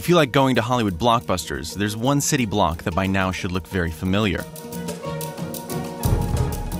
If you like going to Hollywood blockbusters, there's one city block that by now should look very familiar.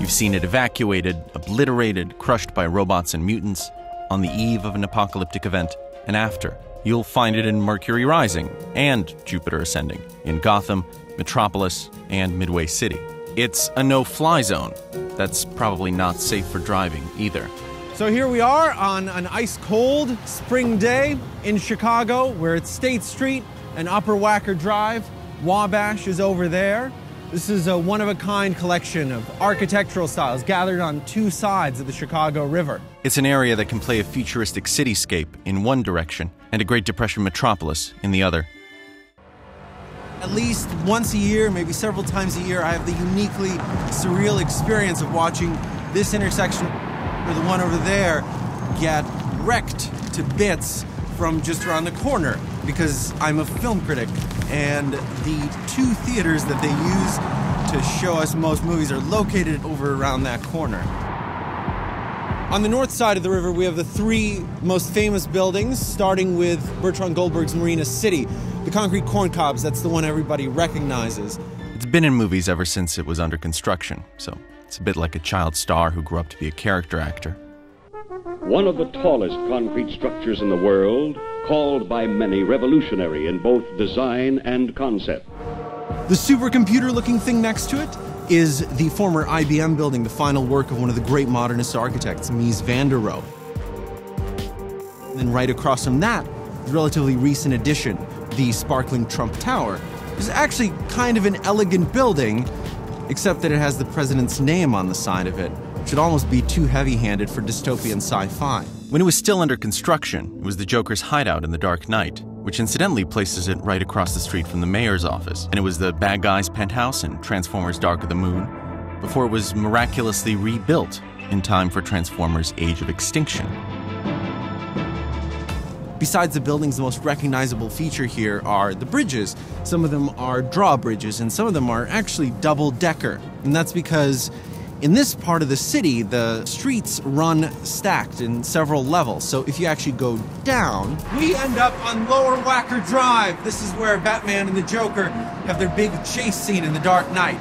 You've seen it evacuated, obliterated, crushed by robots and mutants, on the eve of an apocalyptic event, and after. You'll find it in Mercury Rising and Jupiter Ascending, in Gotham, Metropolis, and Midway City. It's a no-fly zone. That's probably not safe for driving either. So here we are on an ice-cold spring day in Chicago. We're at State Street and Upper Wacker Drive. Wabash is over there. This is a one-of-a-kind collection of architectural styles gathered on two sides of the Chicago River. It's an area that can play a futuristic cityscape in one direction and a Great Depression metropolis in the other. At least once a year, maybe several times a year, I have the uniquely surreal experience of watching this intersection or the one over there get wrecked to bits from just around the corner, because I'm a film critic, and the two theaters that they use to show us most movies are located over around that corner. On the north side of the river, we have the three most famous buildings, starting with Bertrand Goldberg's Marina City. The concrete corncobs, that's the one everybody recognizes. It's been in movies ever since it was under construction, so it's a bit like a child star who grew up to be a character actor. One of the tallest concrete structures in the world, called by many revolutionary in both design and concept. The supercomputer-looking thing next to it is the former IBM building, the final work of one of the great modernist architects, Mies van der Rohe. And then right across from that, the relatively recent addition, the sparkling Trump Tower, is actually kind of an elegant building, except that it has the president's name on the side of it. It should almost be too heavy-handed for dystopian sci-fi. When it was still under construction, it was the Joker's hideout in The Dark Knight, which incidentally places it right across the street from the mayor's office. And it was the bad guy's penthouse in Transformers Dark of the Moon, before it was miraculously rebuilt in time for Transformers Age of Extinction. Besides the buildings, the most recognizable feature here are the bridges. Some of them are drawbridges, and some of them are actually double-decker. And that's because in this part of the city, the streets run stacked in several levels. So if you actually go down, we end up on Lower Wacker Drive. This is where Batman and the Joker have their big chase scene in The Dark Knight.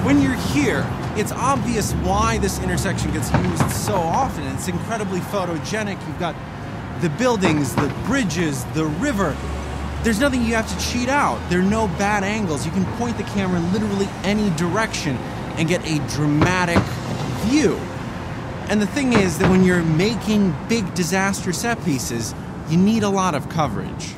When you're here, it's obvious why this intersection gets used so often. It's incredibly photogenic. You've got the buildings, the bridges, the river. There's nothing you have to cheat out. There are no bad angles. You can point the camera in literally any direction and get a dramatic view. And the thing is that when you're making big disaster set pieces, you need a lot of coverage.